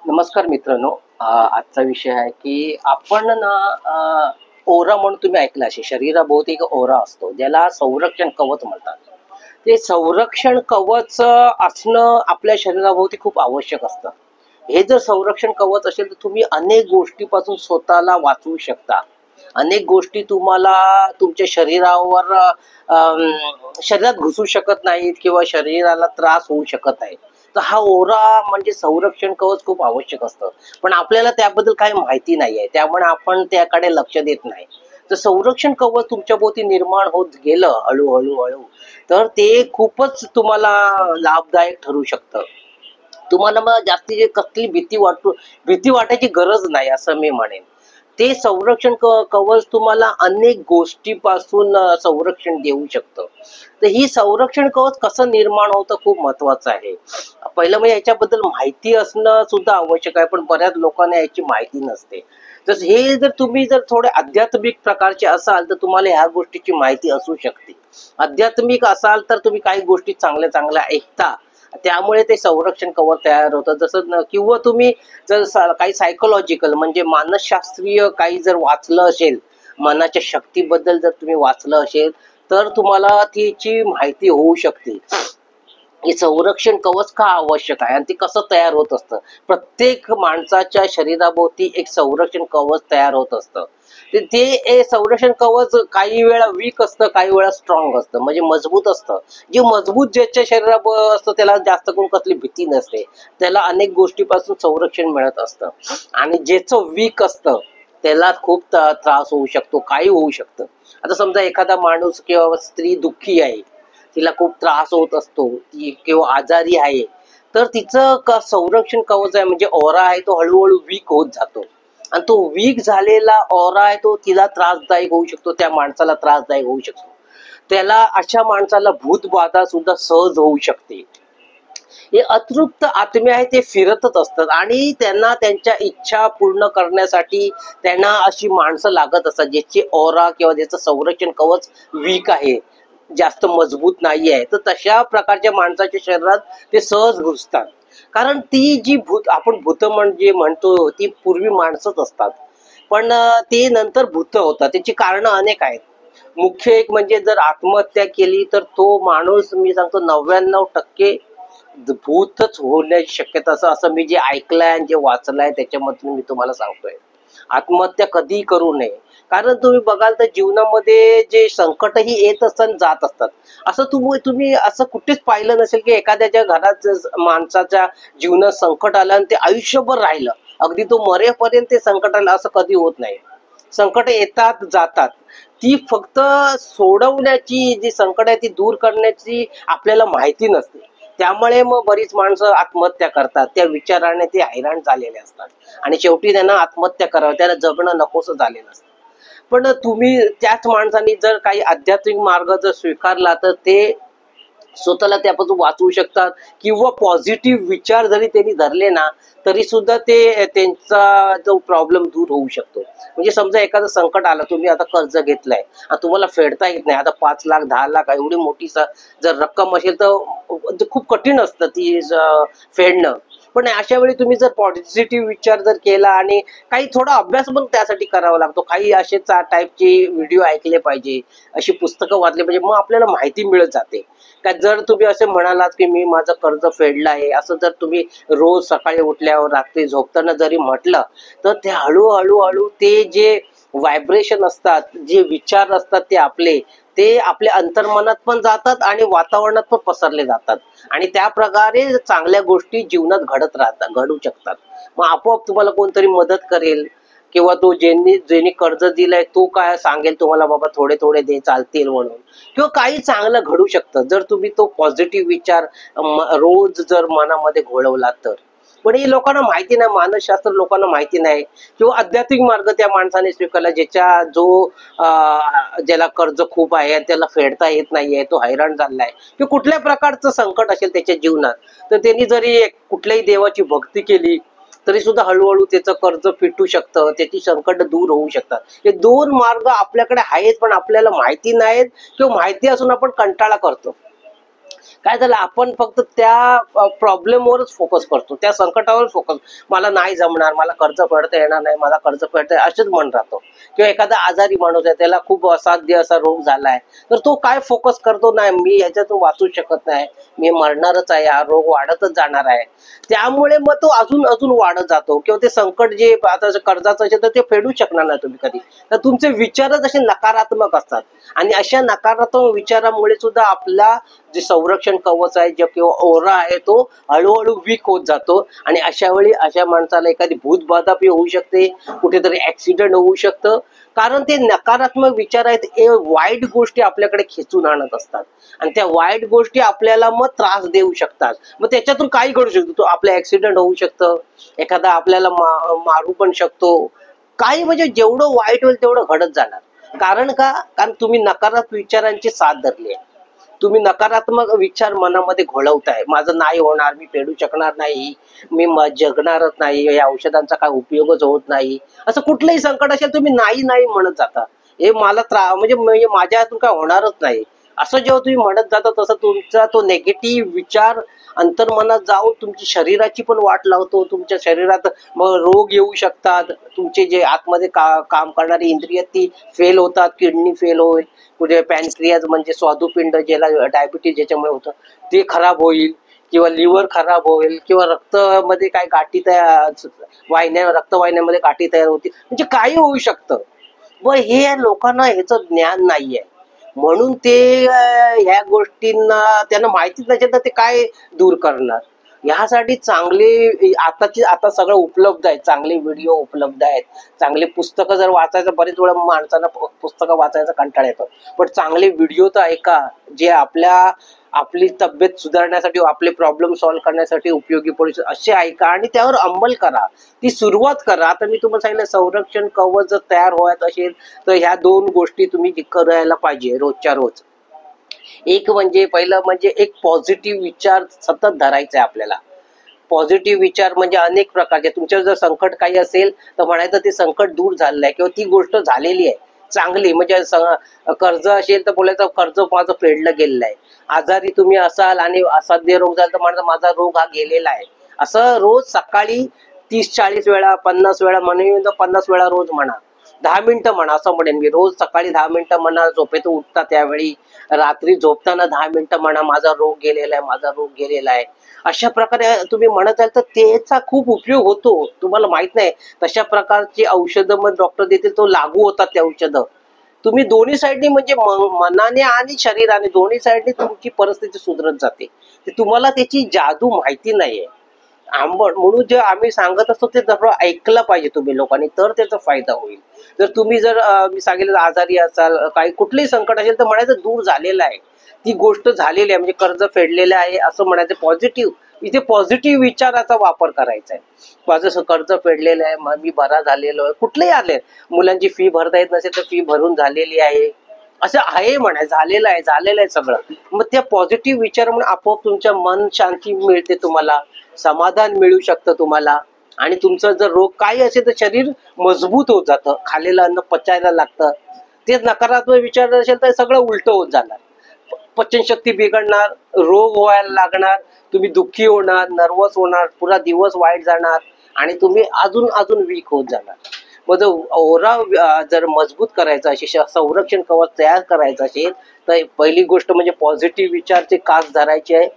नमस्कार मित्रांनो. आजचा विषय आहे की आपण ना ओरा म्हणून तुम्ही ऐकलं असेल. शरीराभोवती एक ओरा असतो ज्याला संरक्षण कवच म्हणतात. ते संरक्षण कवच असणं आपल्या शरीराभोवती खूप आवश्यक असतं. हे जर संरक्षण कवच असेल तर तुम्ही अनेक गोष्टीपासून स्वतःला वाचवू शकता. अनेक गोष्टी तुम्हाला तुमच्या शरीरावर शरीरात घुसू शकत नाहीत किंवा शरीराला त्रास होऊ शकत नाही. तर हा ओरा म्हणजे संरक्षण कवच खूप आवश्यक असतं. पण आपल्याला त्याबद्दल काही माहिती नाही आहे, त्यामुळे आपण त्याकडे लक्ष देत नाही. तर संरक्षण कवच तुमच्या भोवती निर्माण होत गेलं हळू तर ते खूपच तुम्हाला लाभदायक ठरू शकतं. तुम्हाला मग जास्तीची कसली भीती वाटायची गरज नाही असं मी म्हणेन. ते संरक्षण कवच तुम्हाला अनेक गोष्टीपासून संरक्षण देऊ शकतं. तर ही संरक्षण कवच कसं निर्माण होतं खूप महत्वाचं आहे. पहिलं म्हणजे याच्याबद्दल माहिती असणं सुद्धा आवश्यक आहे, पण बऱ्याच लोकांना याची माहिती नसते. तर हे जर तुम्ही जर थोडे आध्यात्मिक प्रकारचे असाल तर तुम्हाला ह्या गोष्टीची माहिती असू शकते. आध्यात्मिक असाल तर तुम्ही काही गोष्टी चांगल्या चांगल्या ऐकता, त्यामुळे ते संरक्षण कवच तयार होतं. किंवा तुम्ही जर काही सायकोलॉजिकल म्हणजे मानसशास्त्रीय काही जर वाचलं असेल, मनाच्या शक्तीबद्दल जर तुम्ही वाचलं असेल तर तुम्हाला त्याची माहिती होऊ शकते. हे संरक्षण कवच का आवश्यक आहे आणि ते कसं तयार होत असतं. प्रत्येक माणसाच्या शरीराभोवती एक संरक्षण कवच तयार होत असतं. ते संरक्षण कवच काही वेळा वीक असतं, काही वेळा स्ट्रॉंग असतं, म्हणजे मजबूत असतं. जे मजबूत ज्याच्या शरीरावर असतं त्याला जास्त करून कसली भीती नसते, त्याला अनेक गोष्टीपासून संरक्षण मिळत असतं. आणि ज्याचं वीक असतं त्याला खूप त्रास होऊ शकतो, काही होऊ शकतं. आता समजा एखादा माणूस किंवा स्त्री दुःखी आहे, तिला खूप त्रास होत असतो, ती किंवा आजारी आहे, तर तिचं संरक्षण कवच आहे म्हणजे ओरा आहे तो हळूहळू वीक होत जातो. आणि तो वीक झालेला ओरा आहे तो तिला त्रासदायक होऊ शकतो, त्या माणसाला त्रासदायक होऊ शकतो. त्याला अशा माणसाला भूतबाधा सुद्धा सहज होऊ शकते. हे अतृप्त आत्मे आहे ते फिरतच असतात आणि त्यांना त्यांच्या इच्छा पूर्ण करण्यासाठी त्यांना अशी माणसं लागत असतात ज्याची ओरा किंवा ज्याचं संरक्षण कवच वीक आहे, जास्त मजबूत नाही आहे. तर तशा प्रकारच्या माणसाच्या शरीरात ते सहज घुसतात. कारण ती जी आपण भूत म्हणजे म्हणतो ती पूर्वी माणसंच असतात, पण ते नंतर भूत होतात. त्याची कारण अनेक आहेत. मुख्य एक म्हणजे जर आत्महत्या केली तर तो माणूस मी सांगतो 99% भूतच होण्याची शक्यता असं मी जे ऐकलंय आणि जे वाचलंय त्याच्यामधून मी तुम्हाला सांगतोय. आत्महत्या कधीही करू नये. कारण तुम्ही बघाल तर जीवनामध्ये जे संकटही येत असतात आणि जात असतात. असं तुम्ही असं कुठेच पाहिलं नसेल की एखाद्याच्या घरात माणसाच्या जीवनात संकट आलं आणि ते आयुष्यभर राहिलं, अगदी तो मरेपर्यंत ते संकट आलं असं कधी होत नाही. संकट येतात जातात. ती फक्त सोडवण्याची जी संकट आहे ती दूर करण्याची आपल्याला माहिती नसते. त्यामुळे मग बरीच माणसं आत्महत्या करतात. त्या विचाराने ते हैराण झालेले असतात आणि शेवटी त्यांना आत्महत्या करावं, त्यांना जगणं नकोसं झालेलं असतं. पण तुम्ही त्याच माणसाने जर काही आध्यात्मिक मार्ग जर स्वीकारला तर ते स्वतःला त्यापासून वाचवू शकतात. किंवा पॉझिटिव्ह विचार जरी त्यांनी धरले ना तरी सुद्धा ते त्यांचा जो प्रॉब्लेम दूर होऊ शकतो. म्हणजे समजा एखादं संकट आलं, तुम्ही आता कर्ज घेतलंय आणि तुम्हाला फेडता येत नाही, आता 5 लाख 10 लाख एवढी मोठी जर रक्कम असेल तर खूप कठीण असतं ती फेडणं. पण अशा वेळी तुम्ही जर पॉझिटिव्ह विचार जर केला आणि काही थोडा अभ्यास पण त्यासाठी करावा लागतो, काही असे टाईपचे व्हिडिओ ऐकले पाहिजे, अशी पुस्तकं वाचली पाहिजे, मग आपल्याला माहिती मिळत जाते. का जर तुम्ही असे म्हणालात की मी माझं कर्ज फेडलं आहे असं जर तुम्ही रोज सकाळी उठल्यावर रात्री झोपताना जरी म्हटलं तर ते हळूहळू ते जे व्हायब्रेशन असतात, जे विचार असतात ते आपल्या अंतर्मनात पण जातात आणि वातावरणात पण पसरले जातात आणि त्या प्रकारे चांगल्या गोष्टी जीवनात घडू शकतात. मग आपोआप तुम्हाला कोणतरी मदत करेल किंवा तो ज्यांनी कर्ज दिलंय तो काय सांगेल तुम्हाला, बाबा थोडे थोडे दे चालतील म्हणून. किंवा काही चांगलं घडू शकतं जर तुम्ही तो पॉझिटिव्ह विचार रोज जर मनामध्ये घोळवला तर. पण हे लोकांना माहिती नाही, मानसशास्त्र लोकांना माहिती नाही किंवा आध्यात्मिक मार्ग त्या माणसाने स्वीकारला ज्याला कर्ज खूप आहे त्याला फेडता येत नाहीये, तो हैराण झालाय किंवा कुठल्या प्रकारचं संकट असेल त्याच्या जीवनात, तर त्यांनी जरी कुठल्याही देवाची भक्ती केली तरी सुद्धा हळूहळू त्याचं कर्ज फिटू शकतं, त्याची संकट दूर होऊ शकतात. हे 2 मार्ग आपल्याकडे आहेत पण आपल्याला माहिती नाहीत किंवा माहिती असून आपण कंटाळा करतो. काय झालं, आपण फक्त त्या प्रॉब्लेमवरच फोकस करतो, त्या संकटावरच फोकस. मला नाही जमणार, मला कर्ज फेडता येणार नाही, मला कर्ज फेडता असेच म्हण राहतो. किंवा एखादा आजारी माणूस आहे, त्याला खूप असाध्य असा रोग झालाय, तर तो काय फोकस करतो, नाही मी ह्याच्यातून वाचू शकत नाही, मी मरणारच आहे, हा रोग वाढतच जाणार आहे. त्यामुळे मग तो अजून अजून वाढत जातो. किंवा ते संकट जे आता कर्जाचं असेल तर ते फेडू शकणार नाही तुम्ही कधी. तर तुमचे विचारच असे नकारात्मक असतात, आणि अशा नकारात्मक विचारामुळे सुद्धा आपला जे संरक्षण कवच आहे जे किंवा ओरा आहे तो हळूहळू वीक होत जातो. आणि अशा वेळी अशा माणसाला एखादी भूतबाधा होऊ शकते, कुठेतरी ऍक्सिडेंट होऊ शकतं. कारण ते नकारात्मक विचार आहेत, हे वाईट गोष्टी आपल्याकडे खेचून आणत असतात, आणि त्या वाईट गोष्टी आपल्याला मग त्रास देऊ शकतात. मग त्याच्यातून काही घडू शकतो, तो आपलं ऍक्सिडेंट होऊ शकतं, एखादा आपल्याला मारू पण शकतो. काही म्हणजे जेवढं वाईट होईल तेवढं घडत जाणार. कारण का, कारण तुम्ही नकारात्मक विचारांची साथ धरली आहे. तुम्ही नकारात्मक विचार मनामध्ये घोळवताय, माझं नाही होणार, मी फेडू शकणार नाही, मी जगणारच नाही, या औषधांचा काय उपयोगच होत नाही, असं कुठलंही संकट असेल तुम्ही नाही नाही म्हणत जाता. हे मला म्हणजे माझ्या हातून काय होणारच नाही, असं जेव्हा तुम्ही म्हणत जाता, तसं तुमचा तो नेगेटिव्ह विचार अंतर्मनात जाऊन तुमची शरीराची पण वाट लावतो. तुमच्या शरीरात मग रोग येऊ शकतात, तुमचे जे आतमध्ये काम करणारी इंद्रिय ती फेल होतात, किडनी फेल होईल, कुठे पॅनक्रियाज म्हणजे स्वादुपिंड ज्याला डायबिटीज ज्याच्यामुळे होतं ते खराब होईल, किंवा लिव्हर खराब होईल, किंवा रक्तामध्ये काय गाठी तयार, रक्तवाहिन्यामध्ये गाठी तयार होतील, म्हणजे काही होऊ शकतं. व हे लोकांना ह्याचं ज्ञान नाहीये, म्हणून ते ह्या गोष्टींना त्यांना माहितीच नसेल तर ते काय दूर करणार. ह्यासाठी चांगले आता सगळं उपलब्ध आहे, चांगले व्हिडिओ उपलब्ध आहेत, चांगले पुस्तकं जर वाचायचं, बरेच वेळा माणसांना पुस्तकं वाचायचा कंटाळा येतो, पण चांगले व्हिडिओ तर ऐका जे आपली तब्येत सुधारण्यासाठी, आपले प्रॉब्लेम सॉल्व्ह करण्यासाठी उपयोगी पडू असे ऐका, आणि त्यावर अंमल करा, ती सुरुवात करा. आता मी तुम्हाला सांगितलं, संरक्षण कवच जर तयार व्हायचं असेल तर ह्या 2 गोष्टी तुम्ही करायला पाहिजे रोजच्या रोज. एक म्हणजे पहिलं म्हणजे एक पॉझिटिव्ह विचार सतत धरायचा आहे आपल्याला. पॉझिटिव्ह विचार म्हणजे अनेक प्रकारचे, तुमच्यावर जर संकट काही असेल तर म्हणायचं ते संकट दूर झालेलं आहे, किंवा ती गोष्ट झालेली आहे चांगली. म्हणजे कर्ज असेल तर बोलायचं कर्ज माझं फेडलं गेलेलं आहे. आजारी तुम्ही असाल आणि असाध्य रोग झाला तर म्हणायचं माझा रोग हा गेलेला आहे. असं रोज सकाळी 30-40 वेळा, 50 वेळा, म्हणून 50 वेळा रोज म्हणा, 10 मिनिटं म्हणा, असं म्हणेन मी. रोज सकाळी 10 मिनिटं म्हणा, झोपेतून उठता त्यावेळी, रात्री झोपताना 10 मिनिटं म्हणा, माझा रोग गेलेला आहे, माझा रोग गेलेला आहे. अशा प्रकारे तुम्ही म्हणत आल तर त्याचा खूप उपयोग होतो. तुम्हाला माहित नाही, तशा प्रकारची औषधं मग डॉक्टर देतील, तो लागू होतात ते औषधं. तुम्ही दोन्ही साईडनी म्हणजे मनाने आणि शरीराने दोन्ही साईडनी तुमची परिस्थिती सुधरत जाते. ते तुम्हाला त्याची जादू माहिती नाहीये. म्हणून जे आम्ही सांगत असतो ते जर ऐकलं पाहिजे तुम्ही लोकांनी, तर त्याचा फायदा होईल. जर तुम्ही मी सांगितलं आजारी असाल, काही कुठलंही संकट असेल तर म्हणायचं दूर झालेलं आहे, ती गोष्ट झालेली आहे, म्हणजे कर्ज फेडलेलं आहे असं म्हणायचं. पॉझिटिव्ह, इथे पॉझिटिव्ह विचाराचा वापर करायचा आहे. माझं कर्ज फेडलेलं आहे, मी बरा झालेलो आहे, कुठलेही आले, मुलांची फी भरता येत नसेल तर फी भरून झालेली आहे, असं आहे म्हणायचं, झालेलं आहे सगळं. मग त्या पॉझिटिव्ह विचार म्हणून आपोआप तुमच्या मन शांती मिळते, तुम्हाला समाधान मिळू शकतं तुम्हाला. आणि तुमचं जर रोग काही असेल तर शरीर मजबूत होत जातं, खाल्लेलं अन्न पचायला लागतं. तेच नकारात्मक विचार असेल तर सगळं उलट होत जाणार, पचनशक्ती बिघडणार, रोग व्हायला लागणार, तुम्ही दुःखी होणार, नर्वस होणार, पुरा दिवस वाईट जाणार, आणि तुम्ही अजून अजून वीक होत जाणार. मग ओरा जर मजबूत करायचा असेल, संरक्षण कवच तयार करायचं असेल तर पहिली गोष्ट म्हणजे पॉझिटिव्ह विचारचे कास धरायचे आहे,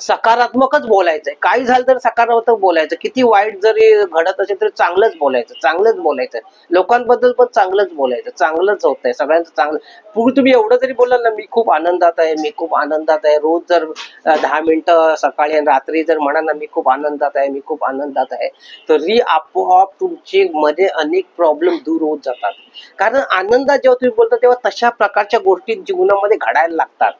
सकारात्मकच बोलायचंय. काही झालं तर सकारात्मक बोलायचं, किती वाईट जरी घडत असेल तरी चांगलंच बोलायचं, लोकांबद्दल पण चांगलंच बोलायचं, चांगलंच होतंय, सगळ्यांचं चांगलं. पूर्वी तुम्ही एवढं जरी बोलाल ना, मी खूप आनंदात आहे, रोज जर 10 मिनिटं सकाळी आणि रात्री जर म्हणा ना, मी खूप आनंदात आहे, तरी आपोआप तुमचे मध्ये अनेक प्रॉब्लेम दूर होत जातात. कारण आनंदात जेव्हा तुम्ही बोलता तेव्हा तशा प्रकारच्या गोष्टी जीवनामध्ये घडायला लागतात.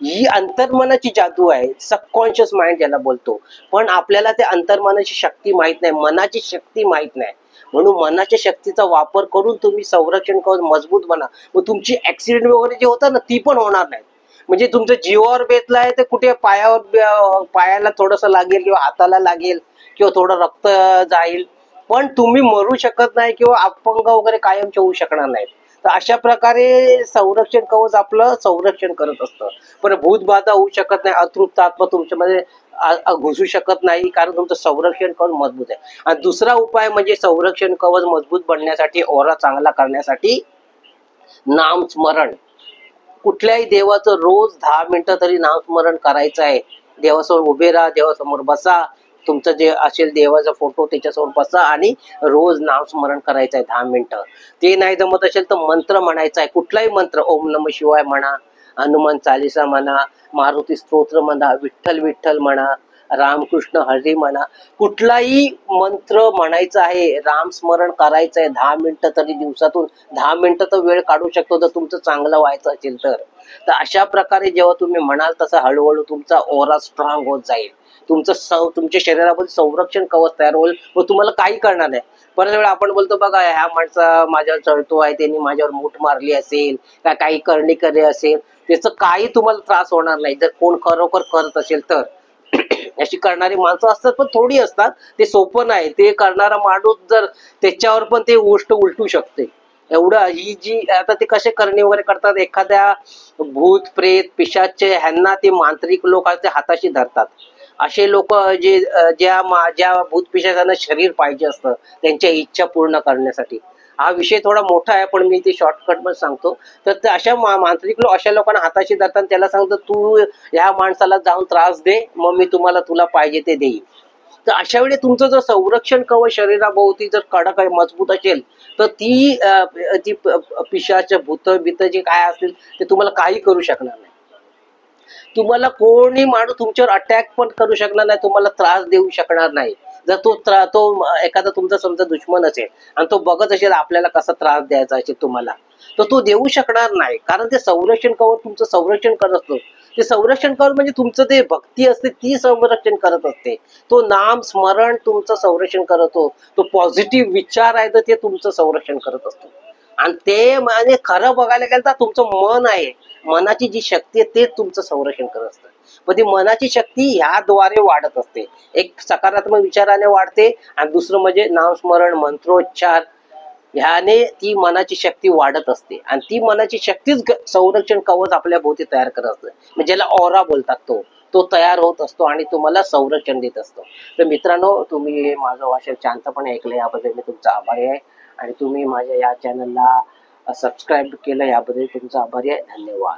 ही अंतर्मनाची जादू आहे, सबकॉन्शियस माइंड ज्याला बोलतो. पण आपल्याला त्या अंतर्मनाची शक्ती माहित नाही, मनाची शक्ती माहित नाही. म्हणून मनाच्या शक्तीचा वापर करून तुम्ही संरक्षण कवच मजबूत बना. मग तुमची ऍक्सिडेंट वगैरे जे होतं ना, ती पण होणार नाही. म्हणजे तुमचं जीवावर बेतलाय तर कुठे पायाला थोडंसं लागेल, किंवा हाताला लागेल, किंवा थोडं रक्त जाईल, पण तुम्ही मरू शकत नाही, किंवा अपंग वगैरे कायमचे होऊ शकणार नाहीत. तर अशा प्रकारे संरक्षण कवच आपलं संरक्षण करत असतं. पण भूतबाधा होऊ शकत नाही, अतृप्त आत्मा तुमच्यामध्ये घुसू शकत नाही, कारण तुमचं संरक्षण कवच मजबूत आहे. आणि दुसरा उपाय म्हणजे संरक्षण कवच मजबूत बनण्यासाठी, ओरा चांगला करण्यासाठी नामस्मरण. कुठल्याही देवाचं रोज 10 मिनिटं तरी नामस्मरण करायचं आहे. देवासमोर उभे राहा, देवासमोर बसा, तुमचं जे असेल देवाचा फोटो त्याच्यासमोर बसा आणि रोज नामस्मरण करायचं आहे 10 मिनिटं. ते नाही जमत असेल तर मंत्र म्हणायचा आहे, कुठलाही मंत्र, ओम नम शिवाय म्हणा, हनुमान चालीसा म्हणा, मारुती स्तोत्र म्हणा, विठ्ठल विठ्ठल म्हणा, रामकृष्ण हरी म्हणा, कुठलाही मंत्र म्हणायचा आहे, रामस्मरण करायचं आहे 10 मिनिटं तरी दिवसातून. 10 मिनिटं तर वेळ काढू शकतो जर तुमचं चांगलं व्हायचं असेल तर. तर अशा प्रकारे जेव्हा तुम्ही म्हणाल तसं हळूहळू तुमचा ओरा स्ट्रॉंग होत जाईल. तुमच्या शरीरामध्ये संरक्षण कवच तयार होईल व तुम्हाला काही करणार नाही. बऱ्याच वेळा आपण बोलतो बघा, ह्या माणसा माझ्यावर चढतो आहे, त्यांनी माझ्यावर मूठ मारली असेल, का काही करणी करे असेल, त्याचं काही तुम्हाला त्रास होणार नाही जर कोण खरोखर करत असेल तर. अशी करणारी माणसं असतात पण थोडी असतात, ते सोपं नाही. ते करणारा माणूस जर त्याच्यावर पण ते गोष्ट उलटू शकते. एवढं ही जी आता ते कसे करणे वगैरे करतात, एखाद्या भूत प्रेत पिशाचे ह्यांना ते मांत्रिक लोक ते हाताशी धरतात. असे लोक ज्या भूत पिशाचांना शरीर पाहिजे असतं त्यांच्या इच्छा पूर्ण करण्यासाठी. हा विषय थोडा मोठा आहे पण मी ते शॉर्टकट मध्ये सांगतो. तर ते अशा मांत्रिक लोक अशा लोकांना हाताशी धरतात, त्याला सांगतात तू ह्या माणसाला जाऊन त्रास दे, मग मी तुला पाहिजे ते देईन. तर अशा वेळी तुमचं जर संरक्षण कवच शरीराभोवती जर कडक आहे, मजबूत असेल, तर ती पिशाच भूत बित जे काय असतील ते तुम्हाला काही करू शकणार नाही. तुम्हाला कोणी माणूस तुमच्यावर अटॅक पण करू शकणार नाही, तुम्हाला त्रास देऊ शकणार नाही. जर तो एखादा तुमचा समजा दुश्मन असेल आणि तो बघत असेल आपल्याला कसा त्रास द्यायचा असेल तुम्हाला, तर तो देऊ शकणार नाही. कारण ते संरक्षण कवच तुमचं संरक्षण करत असतो. ते संरक्षण कवच म्हणजे तुमचं ते भक्ती असते ती संरक्षण करत असते. तो नाम स्मरण तुमचं संरक्षण करतो. तो पॉझिटिव्ह विचार आहे तर ते तुमचं संरक्षण करत असतो. आणि ते म्हणजे खरं बघायला गेलं तर तुमचं मन आहे, मनाची जी शक्ती आहे तेच तुमचं संरक्षण करत असतं. पण ती मनाची शक्ती ह्याद्वारे वाढत असते. एक सकारात्मक विचाराने वाढते आणि दुसरं म्हणजे नामस्मरण मंत्रोच्चार ह्याने ती मनाची शक्ती वाढत असते. आणि ती मनाची शक्तीच संरक्षण कवच आपल्या भोवती तयार करत असते. म्हणजे ज्याला ऑरा बोलतात तो तयार होत असतो आणि तुम्हाला संरक्षण देत असतो. तर मित्रांनो, तुम्ही हे माझं भाषण शांतपणे ऐकलं याबद्दल मी तुमचा आभारी आहे. आणि तुम्ही माझ्या या चॅनलला सबस्क्राईब केलं याबद्दल तुमचा आभारी आहे. धन्यवाद.